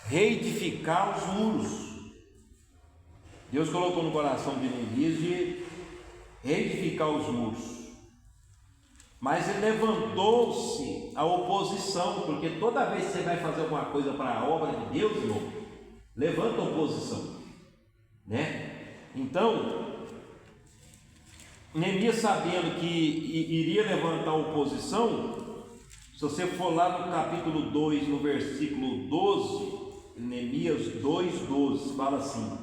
reedificar os muros. Deus colocou no coração de Neemias de reedificar os muros. Mas ele levantou-se a oposição, porque toda vez que você vai fazer alguma coisa para a obra de Deus, irmão, levanta a oposição, né? Então, Neemias, sabendo que iria levantar oposição, se você for lá no capítulo 2, no versículo 12, Neemias 2:12, fala assim: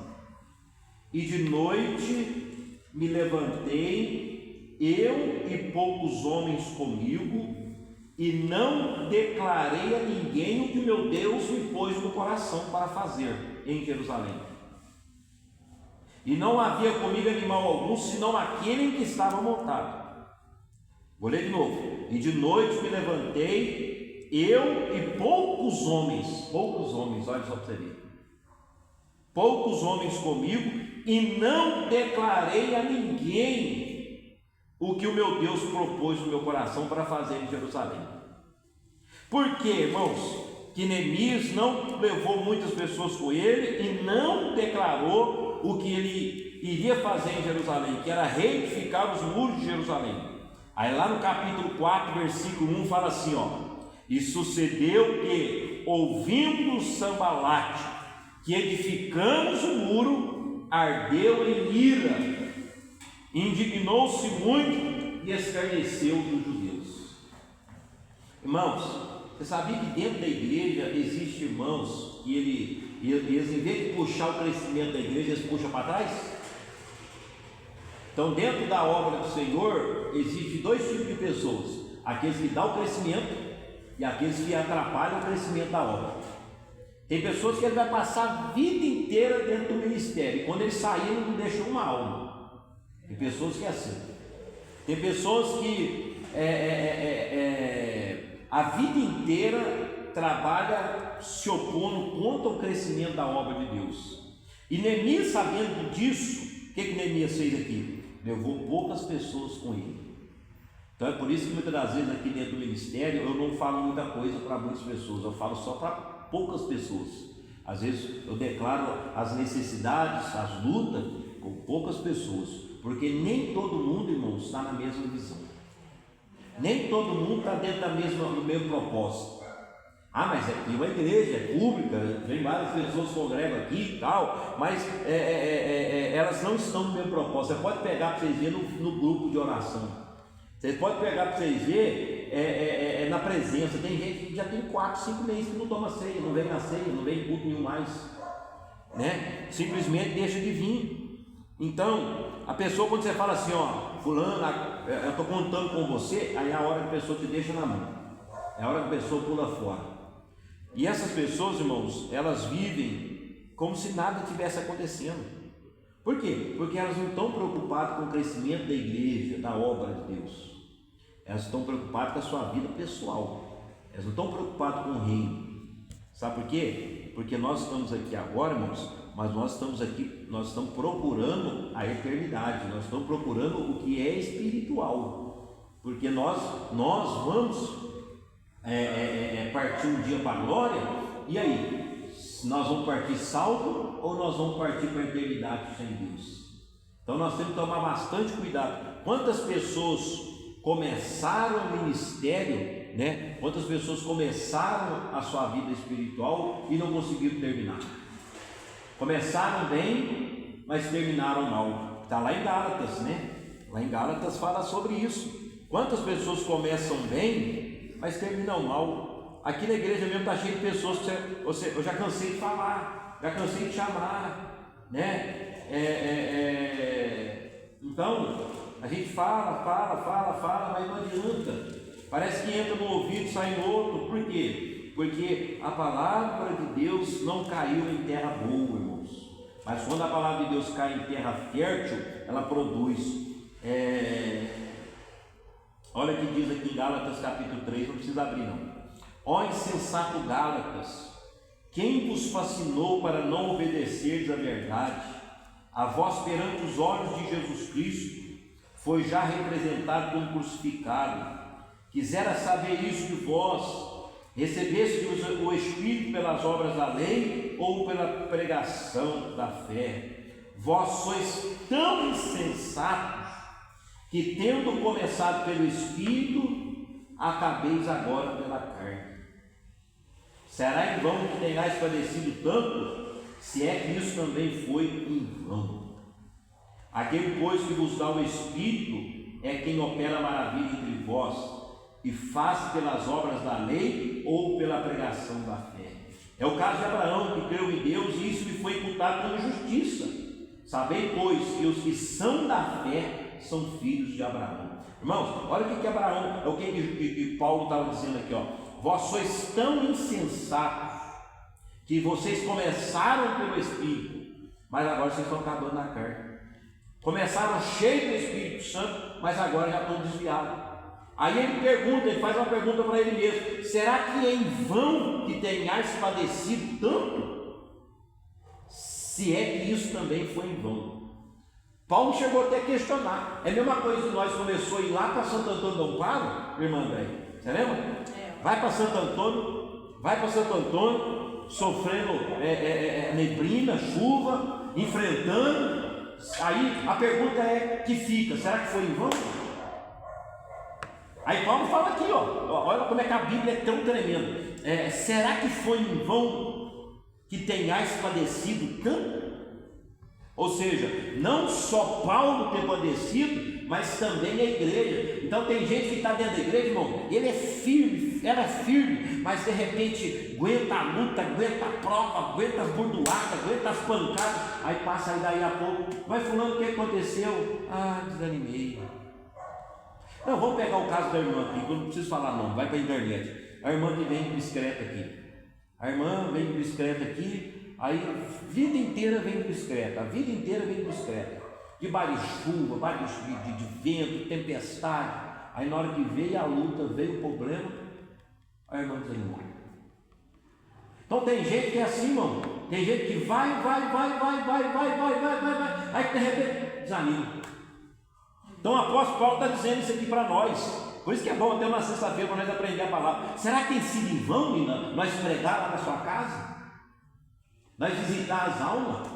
e de noite me levantei, eu e poucos homens comigo, e não declarei a ninguém o que meu Deus me pôs no coração para fazer em Jerusalém. E não havia comigo animal algum, senão aquele em que estava montado. Vou ler de novo. E de noite me levantei, eu e poucos homens, olha só para você ver, poucos homens comigo, e não declarei a ninguém o que o meu Deus propôs no meu coração para fazer em Jerusalém. Por quê, irmãos? Que Neemias não levou muitas pessoas com ele e não declarou o que ele iria fazer em Jerusalém, que era reedificar os muros de Jerusalém. Aí lá no capítulo 4, versículo 1 fala assim, ó: e sucedeu que, ouvindo Sambalate que edificamos o muro, ardeu em ira, indignou-se muito e escarneceu dos judeus. Irmãos, você sabia que dentro da igreja existe irmãos que eles em vez de puxar o crescimento da igreja, eles puxam para trás? Então, dentro da obra do Senhor, existem dois tipos de pessoas: aqueles que dão o crescimento e aqueles que atrapalham o crescimento da obra. Tem pessoas que ele vai passar a vida inteira dentro do ministério, e quando ele sair, ele não deixa uma alma. Tem pessoas que é assim. Tem pessoas que a vida inteira trabalha se opondo contra o crescimento da obra de Deus. E Neemias, sabendo disso, o que Neemias fez aqui? Levou poucas pessoas com ele. Então é por isso que muitas das vezes aqui dentro do ministério eu não falo muita coisa para muitas pessoas, eu falo só para poucas pessoas. Às vezes eu declaro as necessidades, as lutas com poucas pessoas, porque nem todo mundo, irmãos, está na mesma visão. Nem todo mundo está dentro do mesmo propósito. Ah, mas aqui é uma igreja, é pública, vem várias pessoas que congregam aqui e tal, mas elas não estão no mesmo propósito. Você pode pegar para vocês verem no grupo de oração. Vocês podem pegar para vocês verem na presença. Tem gente que já tem 4, 5 meses que não toma ceia, não vem na ceia, não vem em culto nenhum mais, né? Simplesmente deixa de vir. Então, a pessoa, quando você fala assim, ó, fulano, eu estou contando com você, aí é a hora que a pessoa te deixa na mão, é a hora que a pessoa pula fora. E essas pessoas, irmãos, elas vivem como se nada tivesse acontecendo. Por quê? Porque elas não estão preocupadas com o crescimento da igreja, da obra de Deus. Elas estão preocupadas com a sua vida pessoal. Elas não estão preocupadas com o reino. Sabe por quê? Porque nós estamos aqui agora, irmãos, mas nós estamos procurando a eternidade. Nós estamos procurando o que é espiritual. Porque nós vamos partir um dia para a glória. E aí? Nós vamos partir salvo ou nós vamos partir para a eternidade sem Deus? Então nós temos que tomar bastante cuidado. Quantas pessoas começaram o ministério, né? Quantas pessoas começaram a sua vida espiritual e não conseguiram terminar? Começaram bem, mas terminaram mal. Está lá em Gálatas, né? Lá em Gálatas fala sobre isso. Quantas pessoas começam bem, mas terminam mal? Aqui na igreja mesmo está cheio de pessoas que eu já cansei de falar, já cansei de chamar, né? Então, a gente fala, mas não adianta. Parece que entra no ouvido e sai no outro. Por quê? Porque a palavra de Deus não caiu em terra boa, irmãos. Mas quando a palavra de Deus cai em terra fértil, ela produz. Olha o que diz aqui em Gálatas capítulo 3, não precisa abrir não. Ó insensato Gálatas, quem vos fascinou para não obedecerdes à verdade? A vós perante os olhos de Jesus Cristo foi já representado como crucificado. Quisera saber isso de vós, Recebeste o Espírito pelas obras da lei ou pela pregação da fé? Vós sois tão insensatos que, tendo começado pelo Espírito, acabeis agora pela carne. Será em vão que tenhais padecido tanto, se é que isso também foi em vão? Aquele, pois, que vos dá o Espírito é quem opera maravilha entre vós, e faz pelas obras da lei ou pela pregação da fé. É o caso de Abraão, que creu em Deus e isso lhe foi imputado como justiça. Sabei, pois, que os que são da fé são filhos de Abraão. Irmãos, olha o que Abraão, é o que Paulo estava dizendo aqui, ó. Vós sois tão insensatos que vocês começaram pelo Espírito, mas agora vocês estão acabando na carne. Começaram cheios do Espírito Santo, mas agora já estão desviados. Aí ele faz uma pergunta para ele mesmo: será que é em vão que tenhais padecido tanto? Se é que isso também foi em vão. Paulo chegou até a questionar. É a mesma coisa que nós começamos a ir lá para Santo Antônio do Amparo, irmã velho. Você lembra? Vai para Santo Antônio, sofrendo neblina, chuva, enfrentando. Aí a pergunta é que fica: será que foi em vão? Aí Paulo fala aqui, ó, olha como é que a Bíblia é tão tremenda. Será que foi em vão que tenhais padecido tanto? Ou seja, não só Paulo ter padecido, mas também a igreja. Então tem gente que está dentro da igreja, irmão, ele é firme, ela é firme, mas de repente aguenta a luta, aguenta a prova, aguenta as bordoadas, aguenta as pancadas. Aí passa aí daí a pouco, vai fulano, o que aconteceu? Ah, desanimei. Não, vamos pegar o caso da irmã aqui, que eu não preciso falar não, vai para a internet. A irmã que vem de bicicleta aqui. A irmã vem de bicicleta aqui, aí a vida inteira vem de bicicleta, Debaixo de chuva, debaixo de vento, tempestade. Aí na hora que veio a luta, veio o problema, a irmã desanimou. Então tem gente que é assim, irmão. Tem gente que vai, aí de repente desanima. Então o apóstolo Paulo está dizendo isso aqui para nós. Por isso que é bom ter uma sexta-feira para nós aprender a palavra. Será que tem sido em vão, menina, nós pregar lá na sua casa? Nós visitar as almas?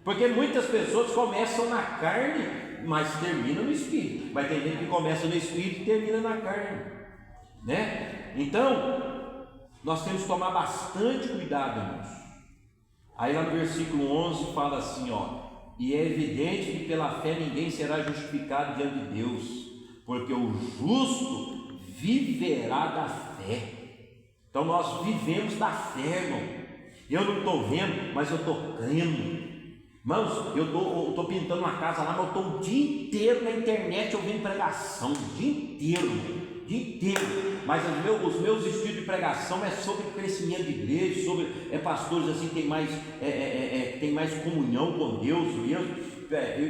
Porque muitas pessoas começam na carne, mas terminam no Espírito. Mas tem gente que começa no Espírito e termina na carne, né? Então, nós temos que tomar bastante cuidado, irmãos. Aí lá no versículo 11 fala assim, ó: e é evidente que pela fé ninguém será justificado diante de Deus, porque o justo viverá da fé. Então nós vivemos da fé, irmão. Eu não estou vendo, mas eu estou crendo. Irmãos, eu estou pintando uma casa lá, mas eu estou o dia inteiro na internet ouvindo pregação, o dia inteiro. Mas os meus estilos de pregação é sobre crescimento de igreja, sobre pastores assim que tem mais comunhão com Deus mesmo.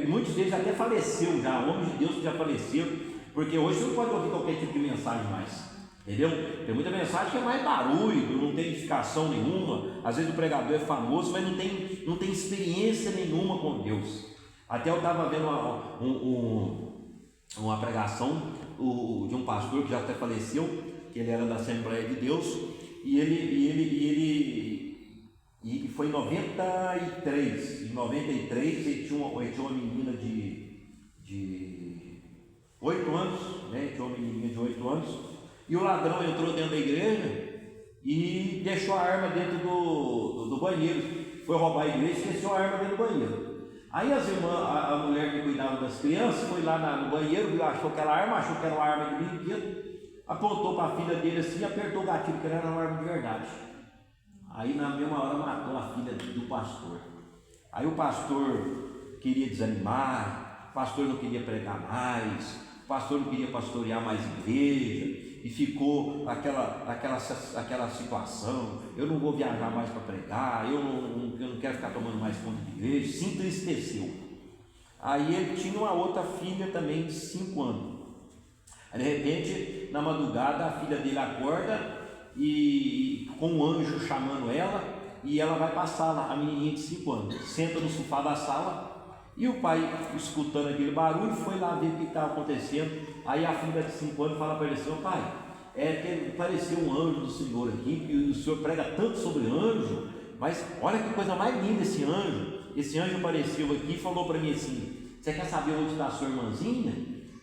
Muitos deles até faleceram já, homens de Deus que já faleceram, porque hoje você não pode ouvir qualquer tipo de mensagem mais, entendeu? Tem muita mensagem que é mais barulho, não tem edificação nenhuma. Às vezes o pregador é famoso, mas não tem experiência nenhuma com Deus. Até eu estava vendo uma pregação de um pastor que já até faleceu, que ele era da Assembleia de Deus, e foi em 93. Em 93 ele tinha uma menina de 8 anos, né? Tinha uma menininha de 8 anos, e o ladrão entrou dentro da igreja e deixou a arma dentro do banheiro. Foi roubar a igreja e esqueceu a arma dentro do banheiro. Aí as irmãs, a mulher que cuidava das crianças, foi lá no banheiro, achou aquela arma, achou que era uma arma de brinquedo, apontou para a filha dele assim e apertou o gatilho, que era uma arma de verdade. Aí na mesma hora matou a filha do pastor. Aí o pastor queria desanimar, o pastor não queria pregar mais, o pastor não queria pastorear mais igreja, e ficou aquela situação: eu não vou viajar mais para pregar, eu não quero ficar tomando mais conta de igreja. Se entristeceu. Aí ele tinha uma outra filha também de 5 anos. Aí, de repente, na madrugada, a filha dele acorda e com um anjo chamando ela, e ela vai para a sala, a menininha de 5 anos, senta no sofá da sala, e o pai, escutando aquele barulho, foi lá ver o que estava acontecendo. Aí a filha de 5 anos fala para ele assim: ô pai, que pareceu um anjo do Senhor aqui, e o Senhor prega tanto sobre anjo, mas olha que coisa mais linda esse anjo. Esse anjo apareceu aqui e falou para mim assim: você quer saber onde está a sua irmãzinha?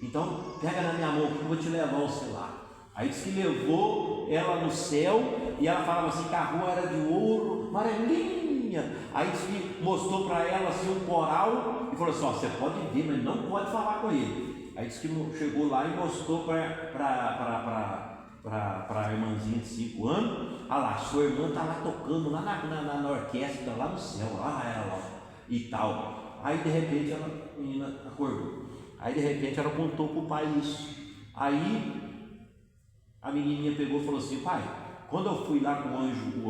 Então pega na minha mão que eu vou te levar você lá. Aí disse que levou ela no céu, e ela falava assim que a rua era de ouro, amarelinha. Aí disse que mostrou para ela assim um coral e falou assim: ó, você pode ver, mas não pode falar com ele. Aí disse que chegou lá e mostrou para a irmãzinha de 5 anos. Ah lá, sua irmã está lá tocando lá na orquestra, lá no céu, lá ela e tal. Aí de repente a menina acordou. Aí de repente ela contou para o pai isso. Aí a menininha pegou e falou assim: pai, quando eu fui lá com o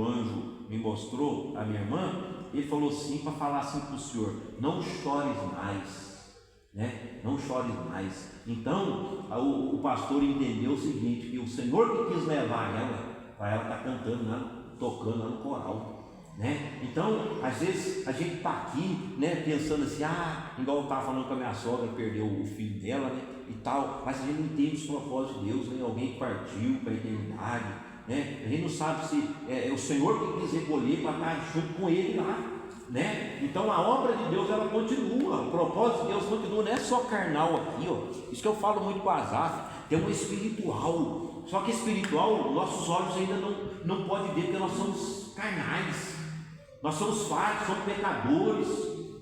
anjo me mostrou a minha irmã, ele falou assim para falar assim para o senhor: não chores mais, né? Não chores mais. Então o pastor entendeu o seguinte, que o Senhor que quis levar ela, para ela estar cantando lá, tocando lá no coral, né? Então às vezes a gente está aqui, né, pensando assim, igual eu estava falando com a minha sogra, perdeu o filho dela, né, e tal, mas a gente não entende os propósitos de Deus, né? Alguém que partiu para a eternidade, né? A gente não sabe se é o Senhor que quis recolher para estar junto com ele lá, né? Então a obra de Deus ela continua, o propósito de Deus continua, não é só carnal aqui, ó. Isso que eu falo muito com Asaf, tem um espiritual, só que espiritual nossos olhos ainda não podem ver, porque nós somos carnais, nós somos falhos, somos pecadores,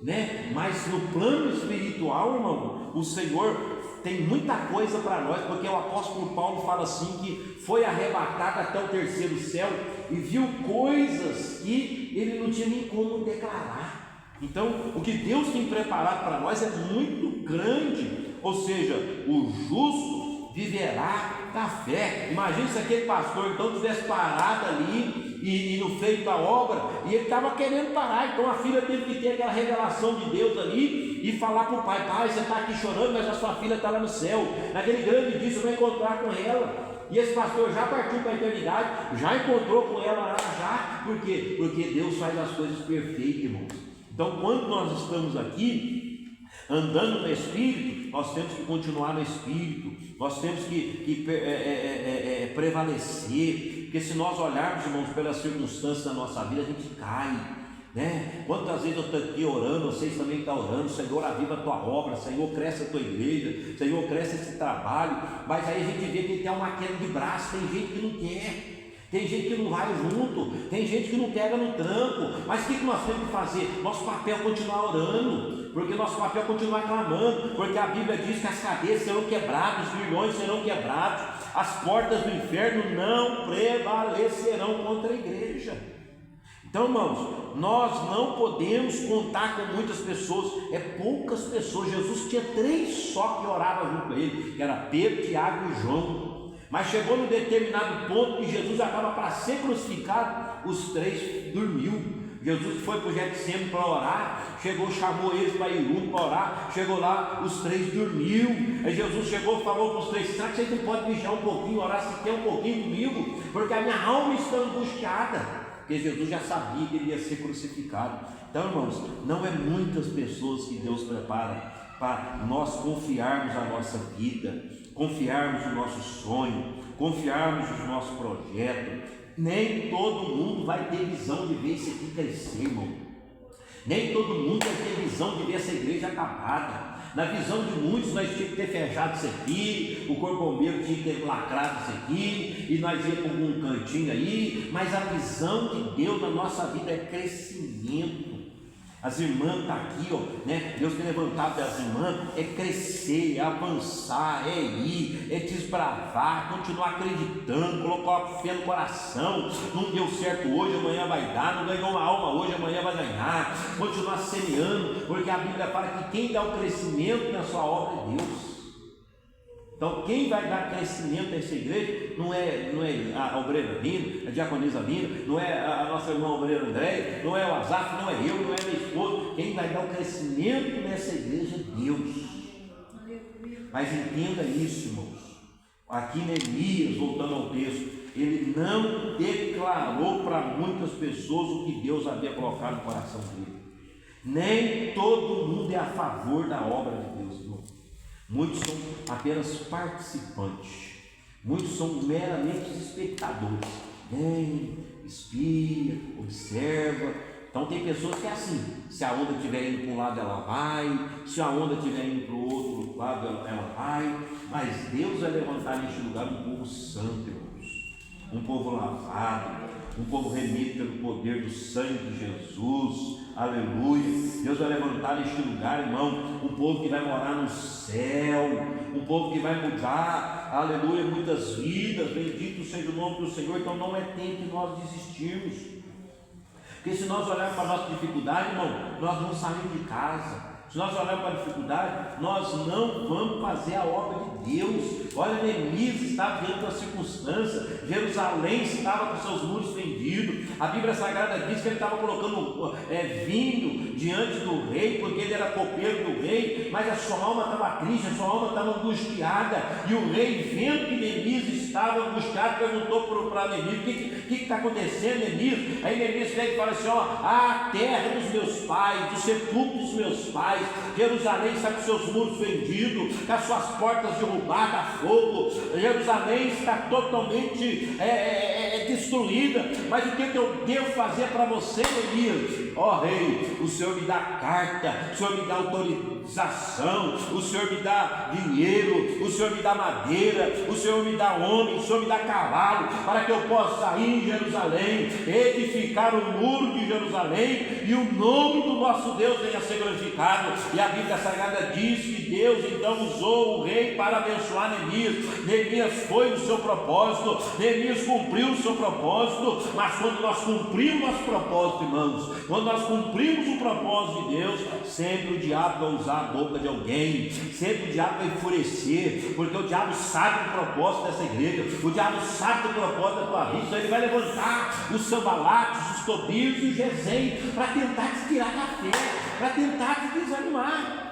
né? Mas no plano espiritual, irmão, o Senhor tem muita coisa para nós, porque o apóstolo Paulo fala assim, que foi arrebatado até o 3º céu e viu coisas que ele não tinha nem como declarar. Então o que Deus tem preparado para nós é muito grande, ou seja, o justo viverá da fé. Imagina se aquele pastor então tivesse parado ali e no feito da obra, e ele estava querendo parar, então a filha teve que ter aquela revelação de Deus ali e falar para o pai: pai, você está aqui chorando, mas a sua filha está lá no céu, naquele grande dia você vai encontrar com ela. E esse pastor já partiu para a eternidade, já encontrou com ela lá, já. Por quê? Porque Deus faz as coisas perfeitas, irmãos. Então quando nós estamos aqui andando no Espírito, nós temos que continuar no Espírito, nós temos que prevalecer, porque se nós olharmos, irmãos, pelas circunstâncias da nossa vida, a gente cai, né? Quantas vezes eu estou aqui orando, vocês também estão orando: Senhor, aviva a tua obra, Senhor, cresce a tua igreja, Senhor, cresce esse trabalho, mas aí a gente vê que tem uma queda de braço, tem gente que não quer. Tem gente que não vai junto, tem gente que não pega no tranco, mas o que nós temos que fazer? Nosso papel é continuar orando, porque nosso papel é continuar clamando, porque a Bíblia diz que as cadeias serão quebradas, os grilhões serão quebrados, as portas do inferno não prevalecerão contra a igreja. Então, irmãos, nós não podemos contar com muitas pessoas, poucas pessoas. Jesus tinha 3 só que oravam junto com ele, que era Pedro, Tiago e João. Mas chegou num determinado ponto que Jesus acaba para ser crucificado, os 3 dormiu. Jesus foi para o Getsemane para orar, chamou eles para ir junto para orar, chegou lá, os 3 dormiu. Aí Jesus chegou e falou para os 3: será que vocês não podem vigiar um pouquinho, orar se quer um pouquinho comigo? Porque a minha alma está angustiada. Porque Jesus já sabia que ele ia ser crucificado. Então, irmãos, não é muitas pessoas que Deus prepara para nós confiarmos a nossa vida, confiarmos no nosso sonho, confiarmos no nosso projeto. Nem todo mundo vai ter visão de ver isso aqui crescer, irmão. Nem todo mundo vai ter visão de ver essa igreja acabada. Na visão de muitos, nós tínhamos que ter fechado isso aqui, o corpo bombeiro tinha que ter lacrado isso aqui, e nós íamos para algum cantinho aí, mas a visão de Deus na nossa vida é crescimento. As irmãs estão aqui, ó, né? Deus tem levantado as irmãs, é crescer, é avançar, é ir, é desbravar, continuar acreditando, colocar fé no coração. Não deu certo hoje, amanhã vai dar. Não ganhou uma alma hoje, amanhã vai ganhar. Continuar semeando, porque a Bíblia fala que quem dá o crescimento na sua obra é Deus. Então quem vai dar crescimento a essa igreja não é a obreira Lina, a diaconisa Lina, não é a nossa irmã obreira André, não é o Asaf, não é eu, não é minha esposa. Quem vai dar o crescimento nessa igreja é Deus. Mas entenda isso, irmãos. Aqui Neemias, voltando ao texto, ele não declarou para muitas pessoas o que Deus havia colocado no coração dele. Nem todo mundo é a favor da obra de Deus, irmão. Muitos são apenas participantes. Muitos são meramente espectadores. Vem, espia, observa. Então tem pessoas que é assim, se a onda estiver indo para um lado ela vai, se a onda estiver indo para o outro lado ela vai, mas Deus vai levantar neste lugar um povo santo, irmãos, um povo lavado, um povo remido pelo poder do sangue de Jesus, aleluia. Deus vai levantar neste lugar, irmão, um povo que vai morar no céu, um povo que vai mudar, aleluia, muitas vidas, bendito seja o nome do Senhor. Então não é tempo de nós desistirmos. Porque se nós olharmos para a nossa dificuldade, irmão, nós não saímos de casa. Se nós olharmos para a dificuldade, nós não vamos fazer a obra de Deus. Olha, Neemias estava diante da circunstância, Jerusalém estava com seus muros fendidos. A Bíblia Sagrada diz que ele estava colocando vinho diante do rei, porque ele era copeiro do rei, mas a sua alma estava triste, a sua alma estava angustiada. E o rei, vendo que Neemias estava angustiado, perguntou para Neemias: o que está acontecendo, Neemias? Aí Neemias pega e fala assim: a terra dos meus pais, o sepulcro dos meus pais, Jerusalém está com seus muros fendidos, com as suas portas derrubadas a fogo, Jerusalém está totalmente destruída. Mas o que eu devo fazer para você, Neemias? Rei, o Senhor me dá carta, o Senhor me dá autorização, o Senhor me dá dinheiro, o Senhor me dá madeira, o Senhor me dá homem, o Senhor me dá cavalo, para que eu possa ir em Jerusalém, edificar o muro de Jerusalém, e o nome do nosso Deus venha a ser glorificado. E a Bíblia Sagrada diz que Deus então usou o rei para abençoar Neemias. Neemias foi no seu propósito, Neemias cumpriu o seu propósito. Mas quando nós cumprimos nosso propósito, irmãos, quando nós cumprimos o propósito de Deus, sempre o diabo vai usar a boca de alguém, sempre o diabo vai enfurecer, porque o diabo sabe o propósito dessa igreja, o diabo sabe o propósito da tua vida. Então ele vai levantar os Sanbalates, os Tobias e os Gesem para tentar te tirar da fé, para tentar te desanimar.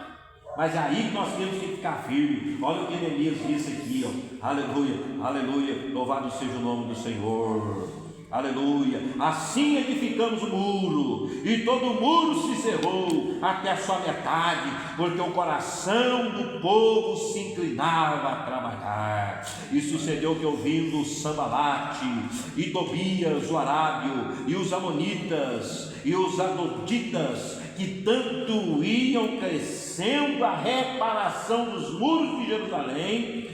Mas é aí que nós temos que ficar firmes. Olha o que Neemias disse aqui, aleluia, aleluia, louvado seja o nome do Senhor, aleluia. Assim edificamos o muro, e todo o muro se cerrou até a sua metade, porque o coração do povo se inclinava a trabalhar. E sucedeu que, ouvindo Sanbalate e Tobias o arábio, e os amonitas e os adonitas, que tanto iam crescendo a reparação dos muros de Jerusalém,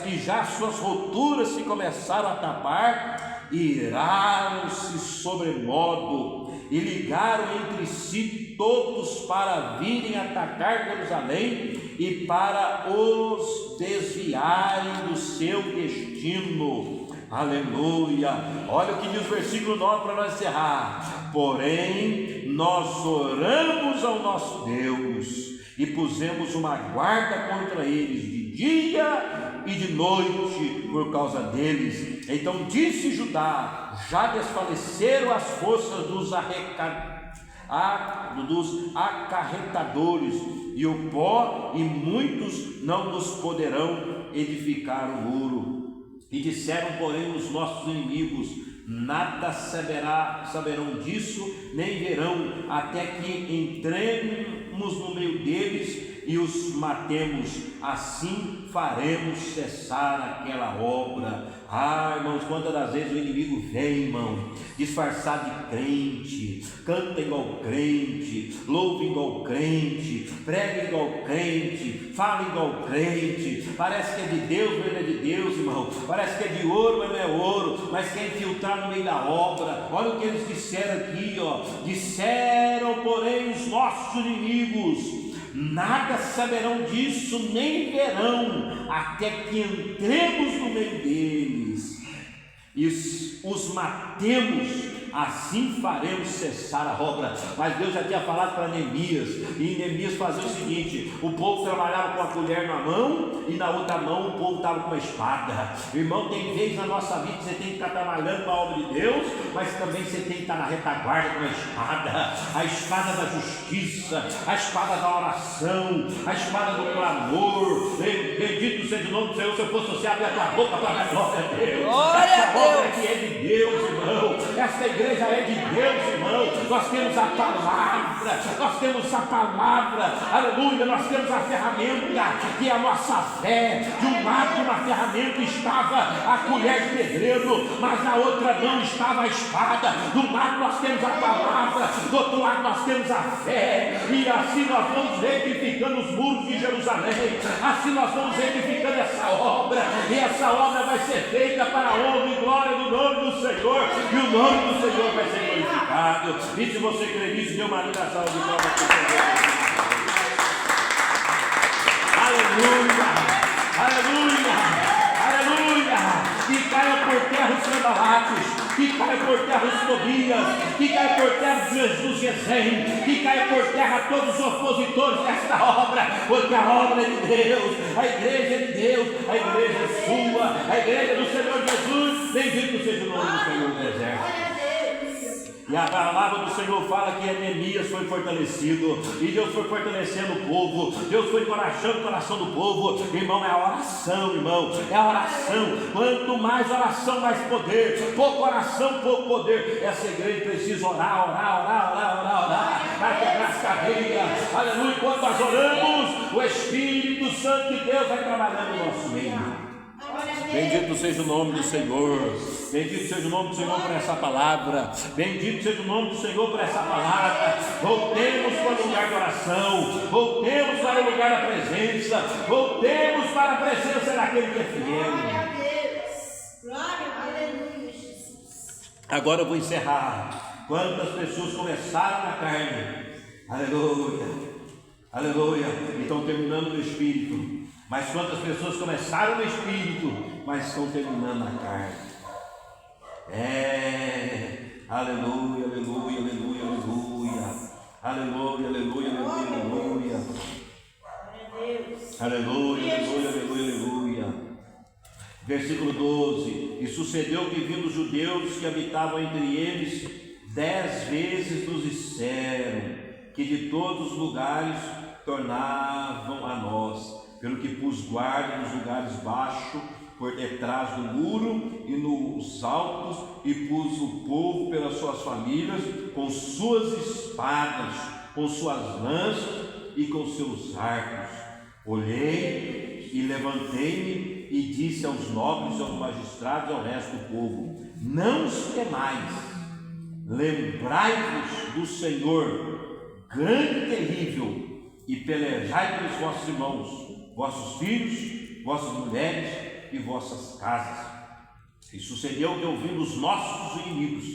que já suas roturas se começaram a tapar, iraram-se sobremodo e ligaram entre si todos para virem atacar Jerusalém e para os desviarem do seu destino. Aleluia. Olha o que diz o versículo 9 para nós encerrar: porém nós oramos ao nosso Deus e pusemos uma guarda contra eles de dia e de noite por causa deles. Então disse Judá: já desfaleceram as forças dos acarretadores e o pó, e muitos não nos poderão edificar o muro. E disseram, porém, os nossos inimigos: nada saberão disso, nem verão, até que entremos no meio deles e os matemos. Assim faremos cessar aquela obra. Irmãos, quantas das vezes o inimigo vem, irmão, disfarçado de crente, canta igual crente, louva igual crente, prega igual crente, fala igual crente, parece que é de Deus, mas não é de Deus, irmão, parece que é de ouro, mas não é ouro, mas quer infiltrar no meio da obra. Olha o que eles disseram aqui, disseram, porém, os nossos inimigos: nada saberão disso, nem verão, até que entremos no meio deles e os matemos. Assim faremos cessar a obra. Mas Deus já tinha falado para Neemias, e Neemias fazia o seguinte: o povo trabalhava com a colher na mão, e na outra mão o povo estava com a espada. Irmão, tem vezes na nossa vida que você tem que estar trabalhando para a obra de Deus, mas também você tem que estar na retaguarda com a espada da justiça, a espada da oração, a espada do clamor. Bendito seja o nome do Senhor. Se eu fosse você, abrir a tua boca para a glória a Deus. Essa obra que é de Deus, irmão. Essa igreja é de Deus, irmão. Nós temos a palavra, nós temos a palavra, aleluia, nós temos a ferramenta, que é a nossa fé. De um lado de uma ferramenta estava a colher de pedreiro, mas na outra mão estava a espada. Do lado nós temos a palavra, do outro lado nós temos a fé, e assim nós vamos edificando os muros de Jerusalém, assim nós vamos edificando essa obra, e essa obra vai ser feita para a honra e glória do nome do Senhor, e o nome do Senhor vai ser glorificado. E se você crê nisso, dê uma linda salva de palmas para o Senhor. Aleluia, aleluia, aleluia. Que caia por terra os cambalates, que caia por terra os Tobias, que caia por terra os Jesus Gesem, que caia por terra todos os opositores desta obra, porque a obra é de Deus, a igreja é de Deus, a igreja é sua, a igreja é do Senhor Jesus. Bendito seja o nome do Senhor do exército. E a palavra do Senhor fala que Neemias foi fortalecido, e Deus foi fortalecendo o povo, Deus foi encorajando o coração do povo. Irmão, é a oração, irmão, é a oração. Quanto mais oração, mais poder. Pouco oração, pouco poder. Essa igreja precisa orar para quebrar as cadeias. Aleluia. Quando nós oramos, o Espírito Santo de Deus vai trabalhando no nosso meio. Bendito seja o nome do Senhor, bendito seja o nome do Senhor por essa palavra, bendito seja o nome do Senhor por essa palavra. Voltemos para o lugar de oração, voltemos para o lugar da presença, voltemos para a presença daquele que é fiel. Glória a Deus, glória, aleluia, Jesus. Agora eu vou encerrar. Quantas pessoas começaram na carne, aleluia, aleluia, e estão terminando no Espírito. Mas quantas pessoas começaram no Espírito, mas estão terminando na carne. Aleluia, aleluia, aleluia, aleluia. Aleluia, aleluia, aleluia, aleluia. Aleluia, aleluia, aleluia, aleluia. Versículo 12. E sucedeu que vindo os judeus que habitavam entre eles, 10 vezes nos disseram que de todos os lugares tornavam a nós, pelo que pus guarda nos lugares baixos, por detrás do muro e nos altos, e pus o povo pelas suas famílias, com suas espadas, com suas lanças e com seus arcos. Olhei e levantei-me e disse aos nobres, aos magistrados e ao resto do povo: não os temais, lembrai-vos do Senhor, grande e terrível, e pelejai pelos vossos irmãos, vossos filhos, vossas mulheres e vossas casas. E sucedeu que, ouvindo os nossos inimigos,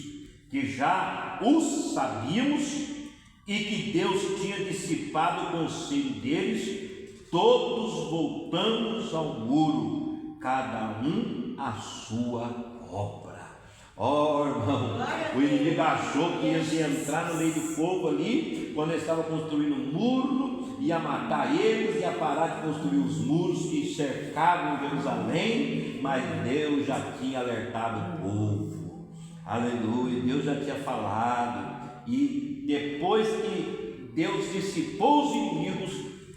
que já os sabíamos, e que Deus tinha dissipado o conselho deles, todos voltamos ao muro, cada um à sua obra. Irmão, o inimigo achou que ia entrar no meio do povo ali, quando ele estava construindo um muro, ia matar eles, ia parar de construir os muros que cercavam Jerusalém, mas Deus já tinha alertado o povo. Aleluia, Deus já tinha falado, e depois que Deus dissipou os inimigos,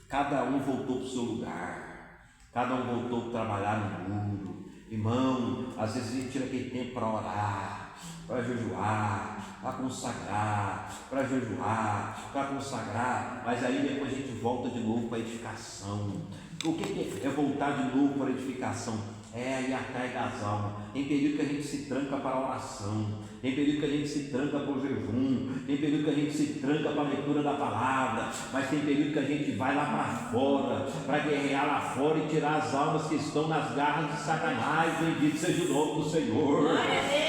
cada um voltou para o seu lugar, cada um voltou para trabalhar no muro. Irmão, às vezes a gente tira aquele tempo para orar, para jejuar, para consagrar, para jejuar, para consagrar, mas aí depois a gente volta de novo para a edificação. O que é voltar de novo para a edificação? É ir atrás das almas. Tem período que a gente se tranca para a oração, tem período que a gente se tranca para o jejum, tem período que a gente se tranca para a leitura da palavra, mas tem período que a gente vai lá para fora, para guerrear lá fora e tirar as almas que estão nas garras de Satanás. Bendito seja o nome do Senhor.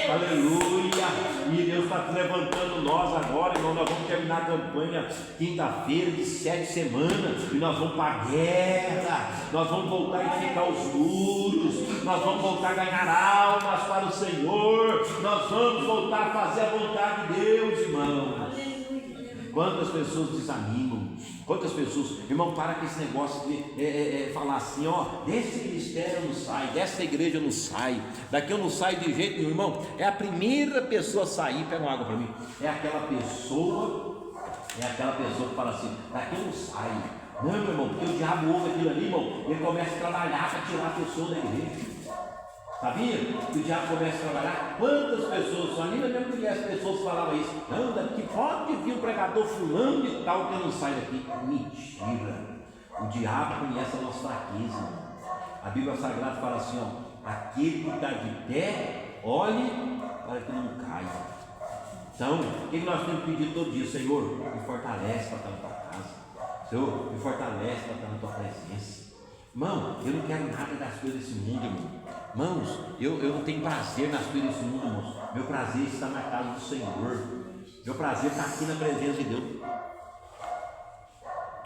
Aleluia. E Deus está levantando nós agora, irmão. Nós vamos terminar a campanha quinta-feira de 7 semanas, e nós vamos para a guerra, nós vamos voltar a edificar os muros, nós vamos voltar a ganhar almas para o Senhor, nós vamos voltar a fazer a vontade de Deus, irmão. Quantas pessoas desanimam, quantas pessoas, irmão, para com esse negócio de falar assim, desse ministério eu não saio, dessa igreja eu não saio, daqui eu não saio de jeito nenhum, irmão. É a primeira pessoa a sair, pega uma água para mim, é aquela pessoa que fala assim, daqui eu não saio. Não, meu irmão, porque o diabo ouve aquilo ali, irmão, ele começa a trabalhar para tirar a pessoa da igreja. Sabia que o diabo começa a trabalhar? Quantas pessoas, só ali na minha mulher, as pessoas falavam isso. Anda, que pode vir um pregador fulano de tal que não sai daqui. Mentira. O diabo conhece a nossa fraqueza. A Bíblia Sagrada fala assim, ó, aquele que está de pé, olhe para que não caia. Então, o que nós temos que pedir todo dia? Senhor, me fortalece para estar na tua casa. Senhor, me fortalece para estar na tua presença. Irmão, eu não quero nada das coisas desse mundo, irmão. Irmãos, eu não tenho prazer nas coisas desse mundo, irmãos. Meu prazer está na casa do Senhor. Meu prazer está aqui na presença de Deus.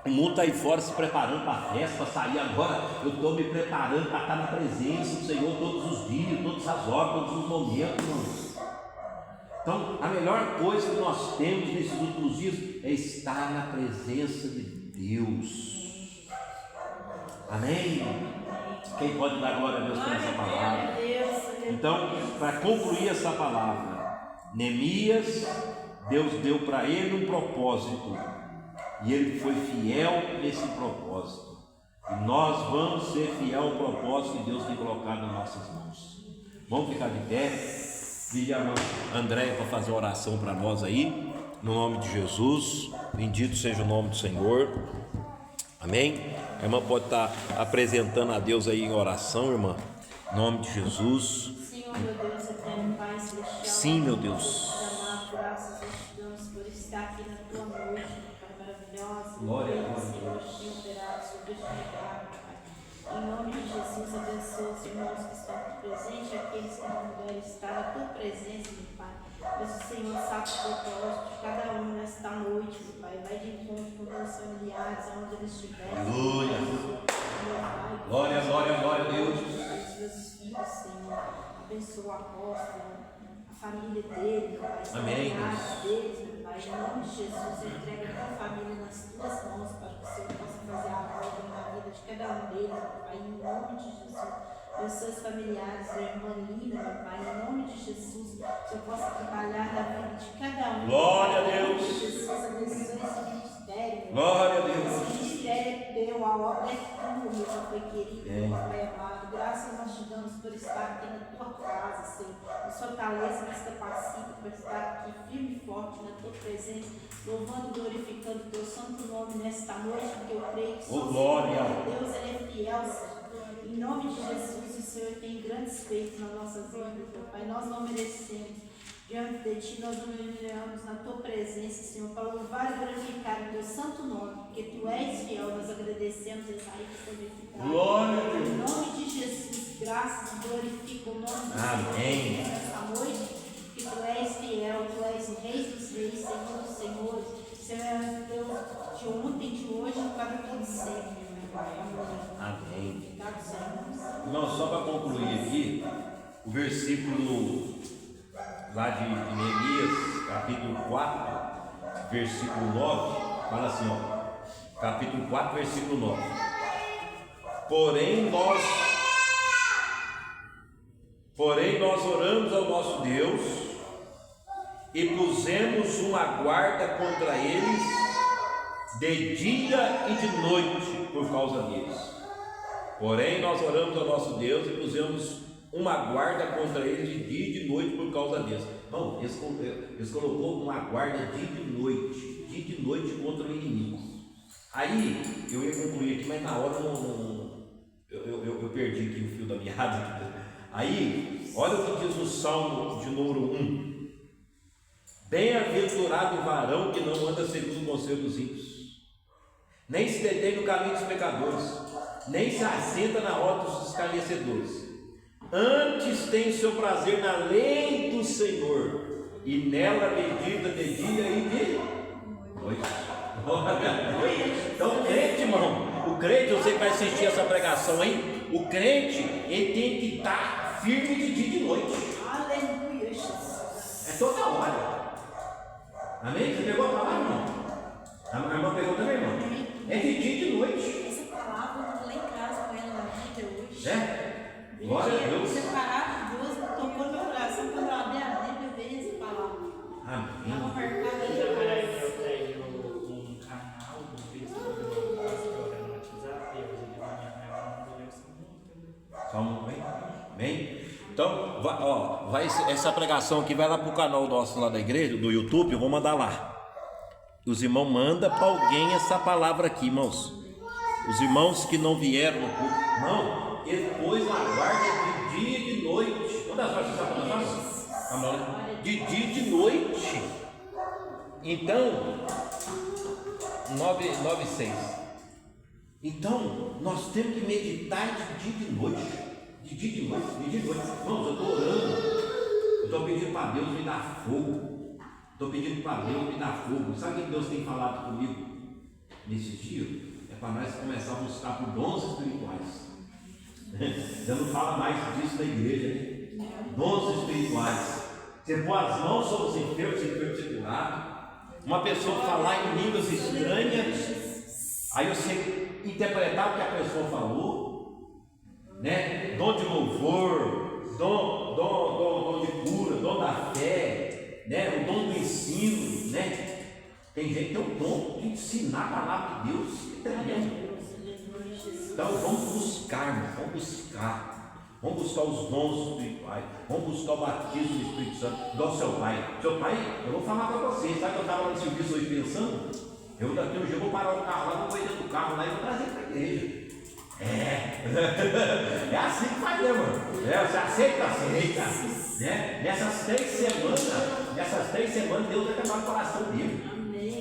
O mundo está aí fora se preparando para a festa, para sair agora. Eu estou me preparando para estar na presença do Senhor todos os dias, todas as horas, todos os momentos, irmãos. Então, a melhor coisa que nós temos nesses últimos dias é estar na presença de Deus. Amém? Quem pode dar glória a Deus por essa palavra? Então, para concluir essa palavra, Neemias, Deus deu para ele um propósito e ele foi fiel nesse propósito. E nós vamos ser fiel ao propósito que Deus tem colocado nas nossas mãos. Vamos ficar de pé. Pedi a irmã Andréia para fazer uma oração para nós aí, no nome de Jesus. Bendito seja o nome do Senhor. Amém? A irmã pode estar apresentando a Deus aí em oração, irmã. Em nome de Jesus. Senhor, meu Deus, eterno Pai celestial. Sim, meu Deus. Graças nós te damos por estar aqui na tua noite, Pai, maravilhosa. Glória a Deus. Senhor, te operado sobre este lugar, Pai. Em nome de Jesus, abençoa os irmãos que estão aqui presentes, aqueles que não puderam estar na tua presença, meu Pai. Mas o Senhor sabe o propósito de cada um nesta noite, meu Pai. Vai de encontro com meus familiares, aonde eles estiverem. Aleluia. Meu Pai. Glória, glória, glória a Deus. Os meus filhos, Senhor. Abençoa o apóstolo, a família dele, meu Pai. Os familiares deles, meu Pai. Em nome de Jesus, eu entrego a tua família nas tuas mãos, para que o Senhor possa fazer a obra na vida de cada um deles, meu Pai. Em nome de Jesus. Os seus familiares, a irmã Lina, meu Pai, em nome de Jesus, que eu possa trabalhar na vida de cada um. Glória a Deus. Jesus, abençoe esse ministério. Glória a Deus. Esse ministério é teu, a obra é tua, meu Pai querido, meu Pai amado. Graças nós te damos por estar aqui na tua casa, Senhor. Nos fortalece, nos capacita por estar aqui firme e forte na tua presença, louvando e glorificando o teu santo nome nesta noite, porque eu creio que só Deus ele é fiel, Senhor. Em nome de Jesus, o Senhor tem grandes feitos nas nossas vidas, meu Pai. Nós não merecemos. Diante de Ti, nós nos humilhamos na Tua presença, Senhor, para louvar e glorificar o Teu santo nome, porque Tu és fiel. Nós agradecemos essa aí que foi verificada. Glória a Deus. Em nome de Jesus, graças e glorifica o nome do Amém. Senhor nessa noite, que Tu és fiel, Tu és o Rei dos Reis, Senhor dos Senhores. Senhor é Deus de ontem, de hoje e para todo sempre. Amém. Não, só para concluir aqui, o versículo lá de Neemias, capítulo 4, versículo 9, fala assim, ó, capítulo 4, versículo 9. Porém nós oramos ao nosso Deus e pusemos uma guarda contra eles de dia e de noite por causa deles. Porém nós oramos ao nosso Deus e pusemos uma guarda contra eles de dia e de noite por causa deles. Bom, eles colocou uma guarda dia e de noite contra o inimigo. Aí eu ia concluir aqui, mas na hora eu perdi aqui o fio da meada. Aí, olha o que diz o Salmo de número 1. Bem-aventurado o varão que não anda segundo o conselho dos ímpios, nem se detém no caminho dos pecadores, nem se assenta na roda dos escarnecedores. Antes tem o seu prazer na lei do Senhor, e nela medita de dia e de noite. Então, crente, irmão, o crente, eu sei que vai assistir essa pregação aí, o crente, ele tem que estar firme de dia e de noite. Aleluia, Jesus. É toda hora. Amém? Você pegou a palavra, irmão? A irmã pegou também, irmão? É de dia e de noite. Essa palavra eu vou lá em casa com ela na vida hoje. É? Glória a Deus. Separado, Deus tocou no meu coração quando eu abri a Bíblia, eu vejo essa palavra. Amém. Estava marcada aí. Eu tenho um canal no Facebook, eu posso colocar no WhatsApp, eu vou mandar muito. Salmo, amém? essa pregação aqui vai lá pro canal nosso lá da igreja, do YouTube, eu vou mandar lá. Os irmãos mandam para alguém essa palavra aqui, irmãos. Os irmãos que não vieram no culto, não, depois aguarda de dia e de noite. Quantas horas você sabe quantas horas? De dia e de noite. Então, 9:6. Então, nós temos que meditar de dia e de noite. De dia e de noite, de dia e de noite. Irmãos, eu estou orando. Eu estou pedindo para Deus me dar fogo. Estou pedindo para Deus me dar fogo. Sabe o que Deus tem falado comigo nesses dias? É para nós começar a buscar por dons espirituais. Já não fala mais disso na igreja, né? Dons espirituais. Você põe as mãos sobre os enfermos ser curado. Uma pessoa falar em línguas estranhas, aí você interpretar o que a pessoa falou, né? Dom de louvor, dom de cura, dom da fé, né? O dom do ensino, né? Tem gente que tem o dom de ensinar a palavra de Deus, entendeu? Então vamos buscar os dons espirituais, vamos buscar o batismo do Espírito Santo, igual seu pai. Seu pai, eu vou falar para vocês, sabe que eu estava lá no serviço hoje pensando? Eu daqui um dia vou parar o carro lá, vou pôr dentro do carro lá e vou trazer para a igreja. É assim que faz, né, mano? Você aceita, né? Nessas 3 semanas, Deus vai acabar o coração dele.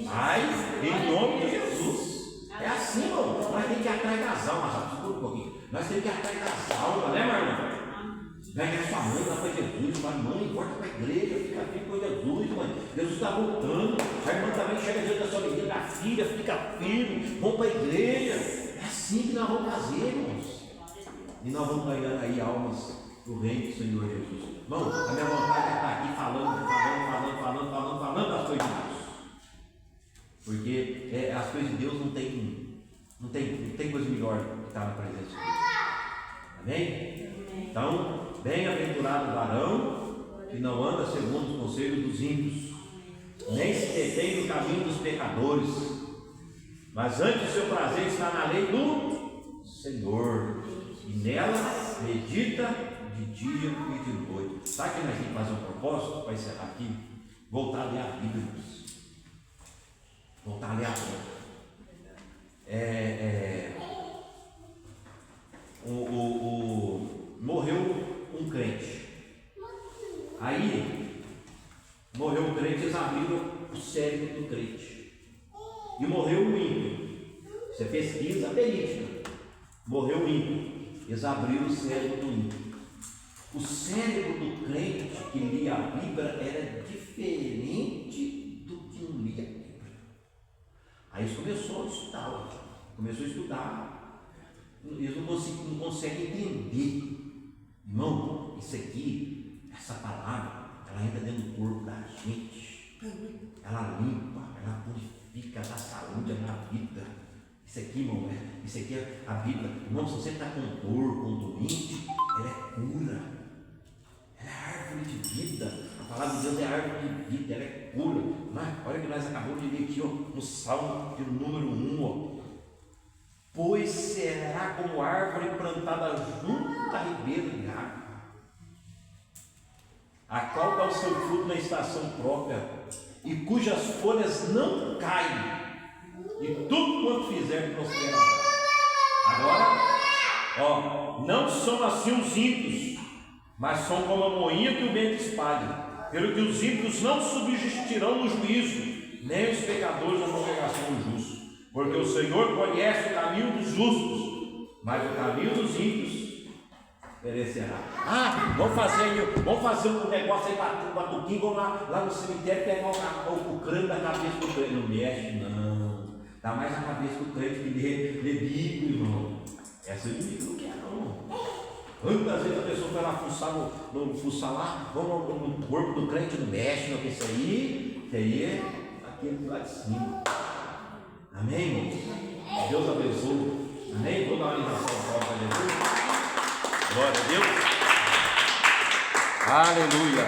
Mas, em nome de Jesus. É assim, irmão. Nós temos que ir atrás das almas. Segura um pouquinho. Nós temos que ir atrás das almas, né, meu irmão? Vai ver sua mãe lá para Jesus. Fala, mãe, volta para a igreja. Fica firme com Jesus, mãe. Jesus está voltando. A irmã também chega diante da sua menina, da filha. Fica firme. Vamos para a igreja. É assim que nós vamos fazer, irmãos. E nós vamos ganhando aí almas do reino do Senhor Jesus. Irmão, a minha vontade é estar aqui falando das coisas de Deus. Porque as coisas de Deus não tem coisa melhor que estar na presença de Deus. Amém? Então, bem-aventurado o varão que não anda segundo os conselhos dos ímpios, nem se detém no caminho dos pecadores, mas antes o seu prazer está na lei do Senhor, e nela medita de dia e de noite. Sabe que nós temos que fazer um propósito para encerrar aqui? Voltar a ler a Bíblia, irmãos. Voltar a ler a Bíblia. Morreu um crente. Aí, morreu um crente, eles abriram o cérebro do crente. E morreu um ímpio. Isso é pesquisa verídica. Morreu um ímpio. Eles abriram o cérebro do ímpio. O cérebro do crente que lia a Bíblia era diferente do que não lia a Bíblia. Aí eles começaram a estudar. Eles não conseguem entender. Irmão, isso aqui, essa palavra, ela entra dentro do corpo da gente. Ela limpa, ela purifica, dá saúde na vida. Isso aqui, irmão, isso aqui é a Bíblia. Irmão, se você está com dor, com doente, ela é cura. Ela é árvore de vida. A palavra de Deus é árvore de vida, ela é cura. Mas olha que nós acabamos de ler aqui, ó, no Salmo de número 1, ó. Pois será como árvore plantada junto à ribeira de água, a qual dá o seu fruto na estação própria, e cujas folhas não caem, e tudo quanto fizer prosperará. Agora, ó, não são assim os ímpios, mas são como a moinha que o vento espalha, pelo que os ímpios não subsistirão no juízo, nem os pecadores na congregação do justo. Porque o Senhor conhece o caminho dos justos, mas o caminho dos ímpios perecerá. Vamos fazer um negócio aí para Tuquim, vamos lá no cemitério pegar o crânio da cabeça do crente. Não mexe, não. Dá mais na cabeça do crente que lê Bíblia, irmão. Essa Bíblia não quer, não. Quantas vezes a pessoa vai lá fuçar lá, vamos no corpo do crente, não mexe, não, que isso aí é aquele lá de cima. Amém, irmãos? Deus abençoe. Amém? Vou dar uma ligação para Jesus. Glória a Deus. Aleluia.